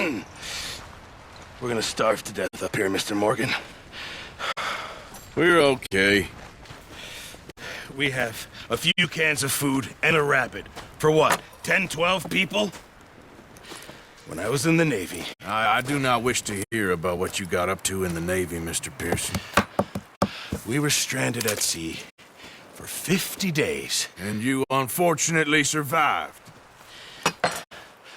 We're gonna starve to death up here, Mr. Morgan. We're okay. We have a few cans of food and a rabbit. For what, 10, 12 people? When I was in the Navy... I do not wish to hear about what you got up to in the Navy, Mr. Pearson. We were stranded at sea for 50 days. And you unfortunately survived.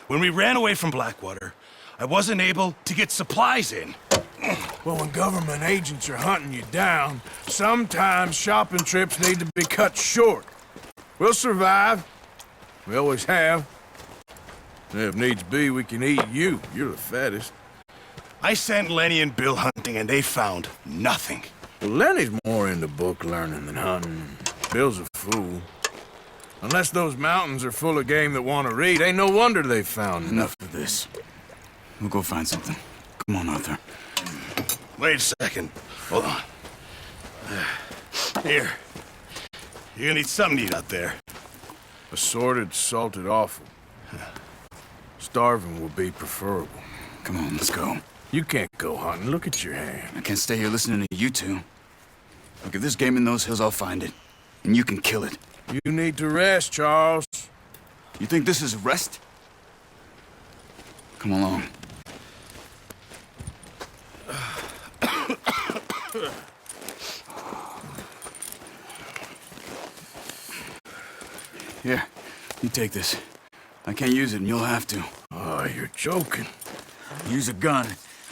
When we ran away from Blackwater, I wasn't able to get supplies in. Well, when government agents are hunting you down, sometimes shopping trips need to be cut short. We'll survive. We always have. And if needs be, we can eat you. You're the fattest. I sent Lenny and Bill hunting, and they found nothing. Well, Lenny's more into book learning than hunting. Bill's a fool. Unless those mountains are full of game that want to read, ain't no wonder they found nothing. Enough of this. We'll go find something. Come on, Arthur. Wait a second. Hold on. Here. You're gonna need something to eat out there. Assorted, salted offal. Starving will be preferable. Come on, let's go. You can't go hunting. Look at your hand. I can't stay here listening to you two. Look, if there's game in those hills, I'll find it. And you can kill it. You need to rest, Charles. You think this is rest? Come along. Here, you take this. I can't use it, and you'll have to. Oh, you're joking. Use a gun,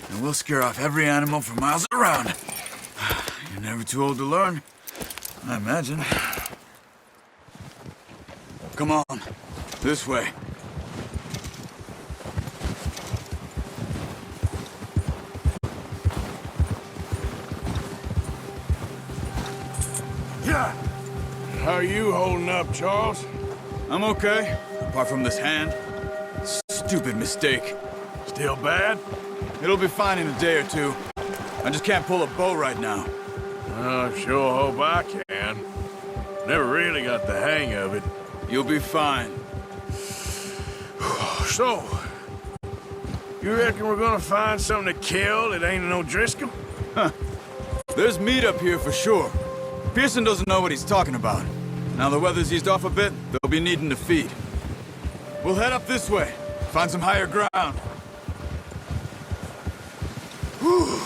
and we'll scare off every animal for miles around. You're never too old to learn, I imagine. Come on, this way. Yeah. How are you holding up, Charles? I'm okay, apart from this hand. Stupid mistake. Still bad? It'll be fine in a day or two. I just can't pull a bow right now. I sure hope I can. Never really got the hang of it. You'll be fine. So, you reckon we're gonna find something to kill that ain't no Driscoll? There's meat up here for sure. Pearson doesn't know what he's talking about. Now the weather's eased off a bit, they'll be needing to feed. We'll head up this way, find some higher ground. Whew.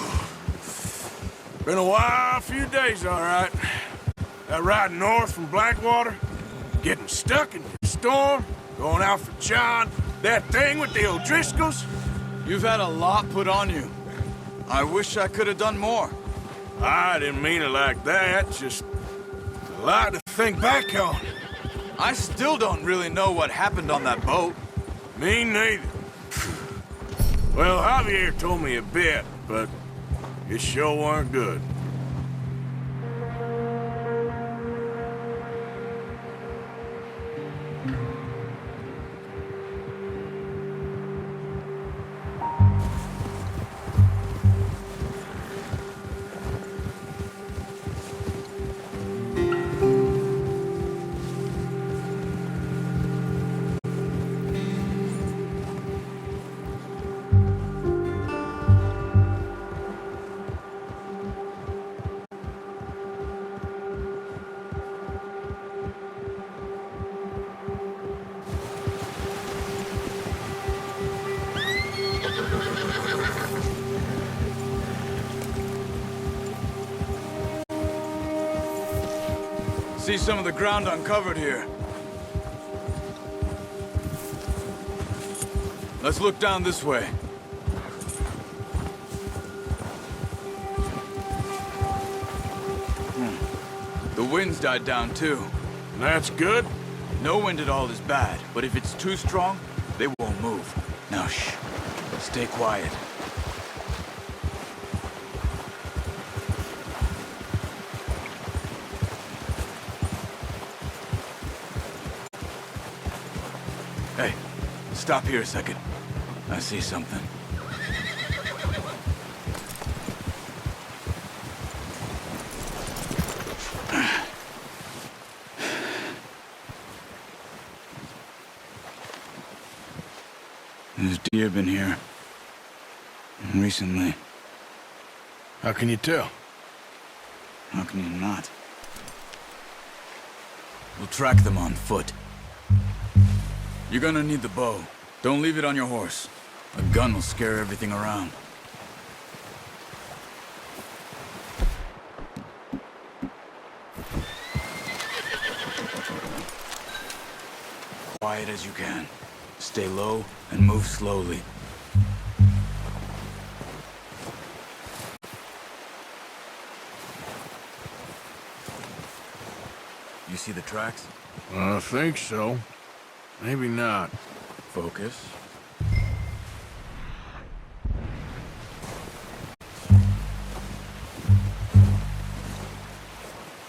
Been a wild few days, all right. That ride north from Blackwater, getting stuck in the storm, going out for John, that thing with the O'Driscolls. You've had a lot put on you. I wish I could have done more. I didn't mean it like that, just a lot to think back on. I still don't really know what happened on that boat. Me neither. Well, Javier told me a bit, but it sure weren't good. See some of the ground uncovered here. Let's look down this way. The wind's died down too. That's good. No wind at all is bad, but if it's too strong, they won't move. Now shh, stay quiet. Hey, stop here a second. I see something. There's deer been here. Recently. How can you tell? How can you not? We'll track them on foot. You're gonna need the bow. Don't leave it on your horse. A gun will scare everything around. Quiet as you can. Stay low and move slowly. You see the tracks? I think so. Maybe not. Focus.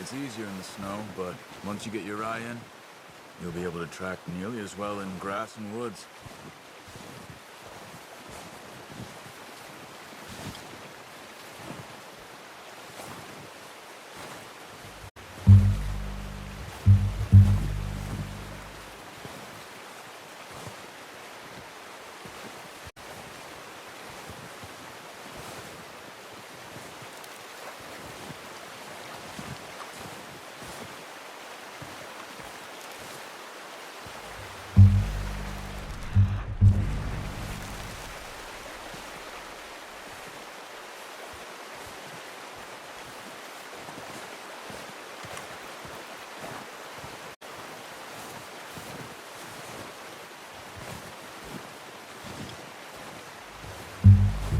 It's easier in the snow, but once you get your eye in, you'll be able to track nearly as well in grass and woods.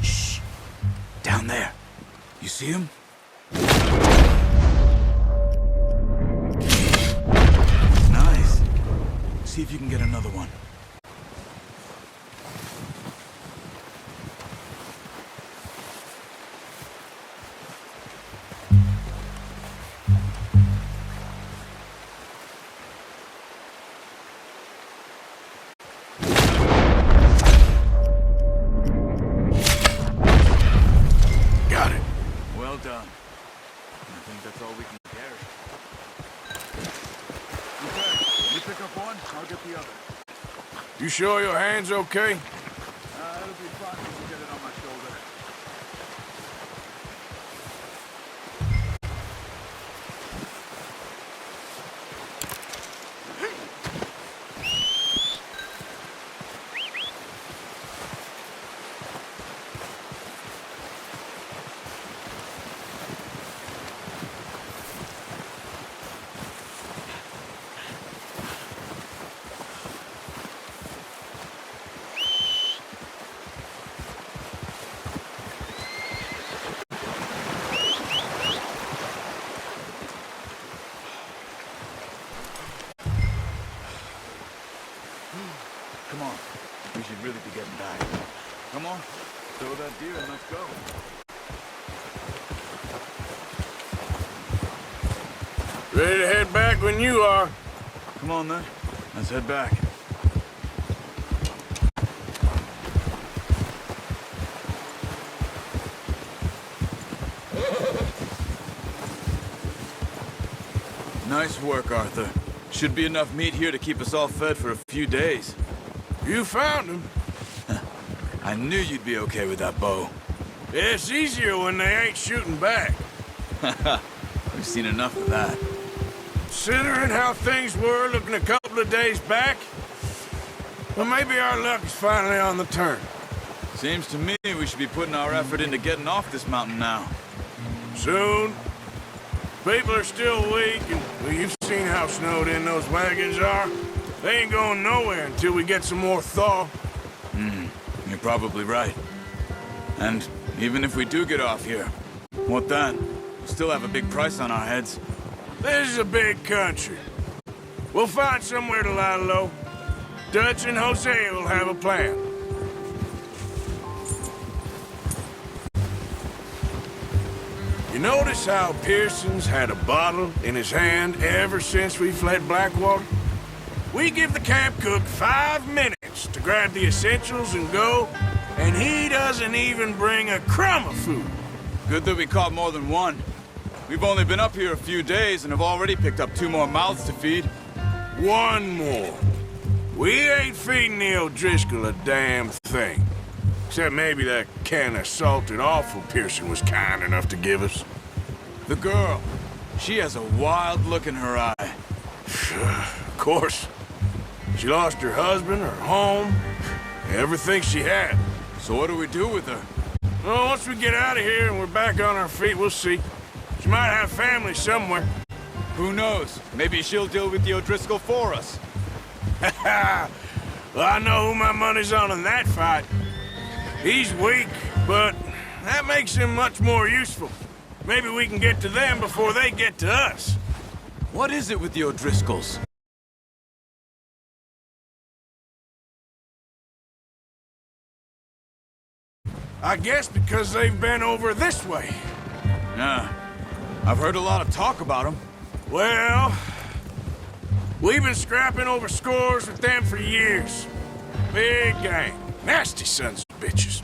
Shh! Down there. You see him? Nice. See if you can get another one. Well done. I think that's all we can carry. Okay, you pick up one, I'll get the other. You sure your hand's okay? It'll be fine once you get it on my shoulder. Come on. We should really be getting back. Come on. Throw that deer and let's go. Ready to head back when you are. Come on then. Let's head back. Nice work, Arthur. Should be enough meat here to keep us all fed for a few days. You found him. I knew you'd be okay with that bow. It's easier when they ain't shooting back. We've seen enough of that. Considering how things were looking a couple of days back, well, maybe our luck is finally on the turn. Seems to me we should be putting our effort into getting off this mountain now. Soon. People are still weak, and well, you've seen how snowed in those wagons are. They ain't going nowhere until we get some more thaw. You're probably right. And even if we do get off here, what then? We'll still have a big price on our heads. This is a big country. We'll find somewhere to lie low. Dutch and Hosea will have a plan. You notice how Pearson's had a bottle in his hand ever since we fled Blackwater? We give the camp cook 5 minutes to grab the essentials and go, and he doesn't even bring a crumb of food. Good that we caught more than one. We've only been up here a few days and have already picked up 2 more mouths to feed. 1 more. We ain't feeding the O'Driscoll a damn thing. Except maybe that can of salted offal Pearson was kind enough to give us. The girl. She has a wild look in her eye. Of course. She lost her husband, her home, everything she had. So what do we do with her? Well, once we get out of here and we're back on our feet, we'll see. She might have family somewhere. Who knows? Maybe she'll deal with the O'Driscoll for us. Well, I know who my money's on in that fight. He's weak, but that makes him much more useful. Maybe we can get to them before they get to us. What is it with the O'Driscolls? I guess because they've been over this way. Yeah. I've heard a lot of talk about them. Well, we've been scrapping over scores with them for years. Big gang. Nasty sons of bitches.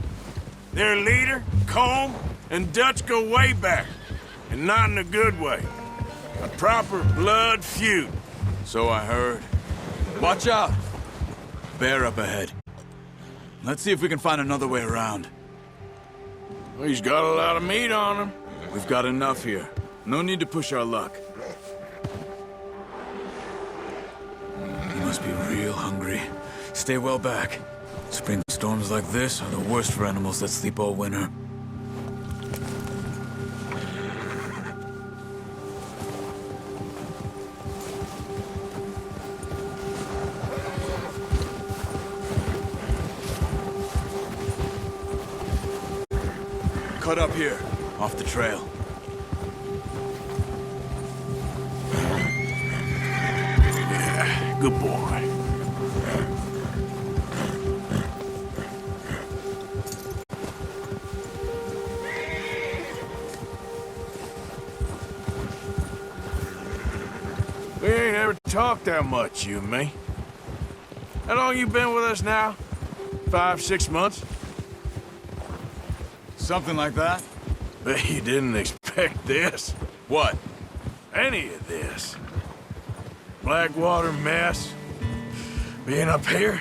Their leader, Colm, and Dutch go way back. And not in a good way. A proper blood feud. So I heard. Watch out! Bear up ahead. Let's see if we can find another way around. Well, he's got a lot of meat on him. We've got enough here. No need to push our luck. He must be real hungry. Stay well back. Spring storms like this are the worst for animals that sleep all winter. Cut up here, off the trail. Yeah, good boy. We ain't ever talked that much, you and me. How long you been with us now? 5, 6 months? Something like that? Bet you didn't expect this. What? Any of this. Blackwater mess. Being up here?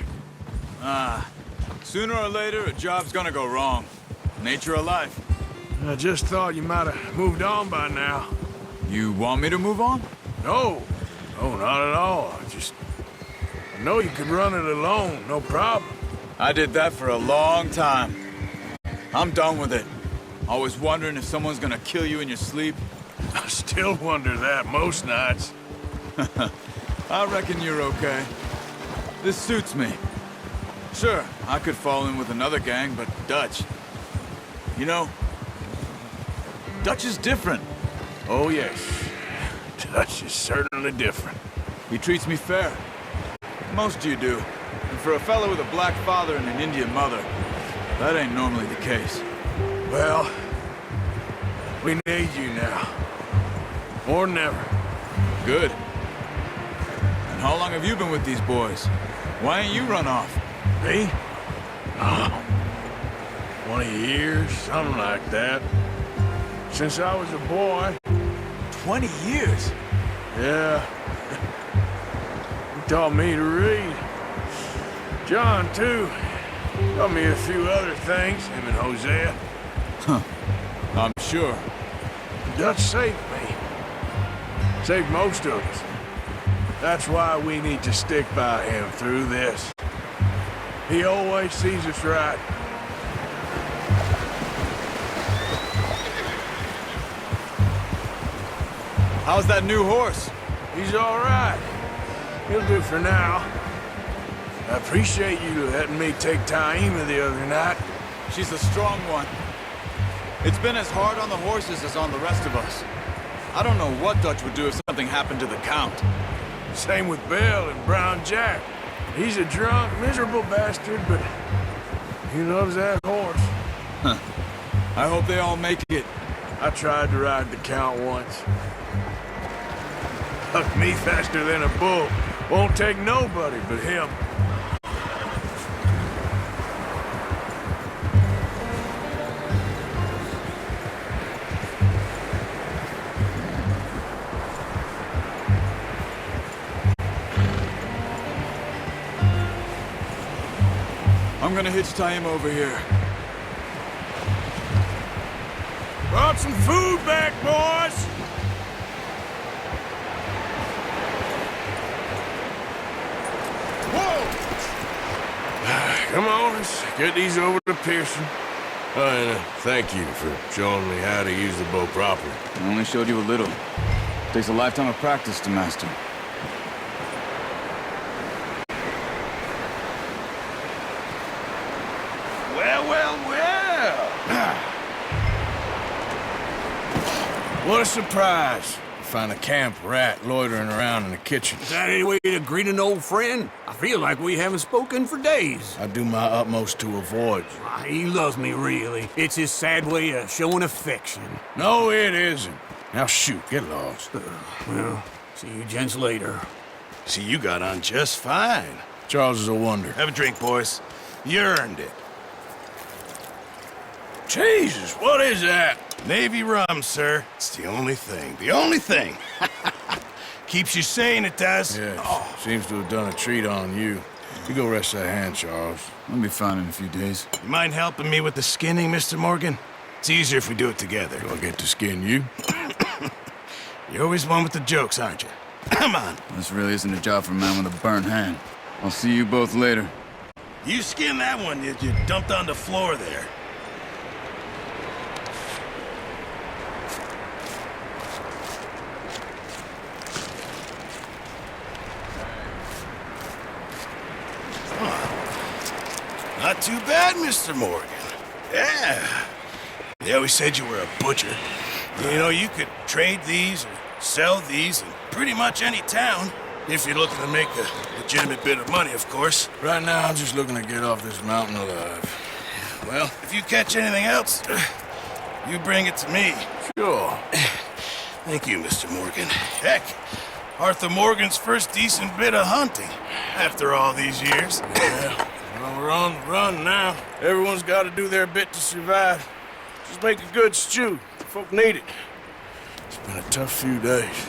Sooner or later, a job's gonna go wrong. Nature of life. I just thought you might have moved on by now. You want me to move on? No. No, not at all. I know you could run it alone, no problem. I did that for a long time. I'm done with it. Always wondering if someone's gonna kill you in your sleep. I still wonder that most nights. I reckon you're okay. This suits me. Sure, I could fall in with another gang, but Dutch... You know, Dutch is different. Oh, yes. Dutch is certainly different. He treats me fair. Most of you do. And for a fellow with a black father and an Indian mother, that ain't normally the case. Well, we need you now. More than ever. Good. And how long have you been with these boys? Why ain't you run off? Me? Oh, 20 years, something like that. Since I was a boy. 20 years? Yeah. He taught me to read. John, too. Taught me a few other things, him and Hosea. I'm sure. Dutch saved me. Saved most of us. That's why we need to stick by him through this. He always sees us right. How's that new horse? He's all right. He'll do for now. I appreciate you letting me take Taima the other night. She's a strong one. It's been as hard on the horses as on the rest of us. I don't know what Dutch would do if something happened to the Count. Same with Bill and Brown Jack. He's a drunk, miserable bastard, but he loves that horse. I hope they all make it. I tried to ride the Count once. Hucked me faster than a bull. Won't take nobody but him. I'm gonna hitch Taima over here. Brought some food back, boys! Whoa! Come on, let's get these over to Pearson. Oh, and thank you for showing me how to use the bow properly. I only showed you a little. Takes a lifetime of practice to master. Well, well, well. What a surprise. Find a camp rat loitering around in the kitchen. Is that any way to greet an old friend? I feel like we haven't spoken for days. I do my utmost to avoid you. He loves me, really. It's his sad way of showing affection. No, it isn't. Now shoot, get lost. Well, see you gents later. See, you got on just fine. Charles is a wonder. Have a drink, boys. You earned it. Jesus, what is that? Navy rum, sir. It's the only thing. The only thing. Keeps you sane, it does. Yes, seems to have done a treat on you. You go rest that hand, Charles. I'll be fine in a few days. You mind helping me with the skinning, Mr. Morgan? It's easier if we do it together. Do I get to skin you? You're always one with the jokes, aren't you? Come on. This really isn't a job for a man with a burnt hand. I'll see you both later. You skin that one you dumped on the floor there. Not too bad, Mr. Morgan. Yeah. They always said you were a butcher. You know, you could trade these or sell these in pretty much any town. If you're looking to make a legitimate bit of money, of course. Right now, I'm just looking to get off this mountain alive. Well, if you catch anything else, you bring it to me. Sure. Thank you, Mr. Morgan. Heck, Arthur Morgan's first decent bit of hunting after all these years. Yeah. Well, we're on the run now. Everyone's got to do their bit to survive. Just make a good stew. Folk need it. It's been a tough few days.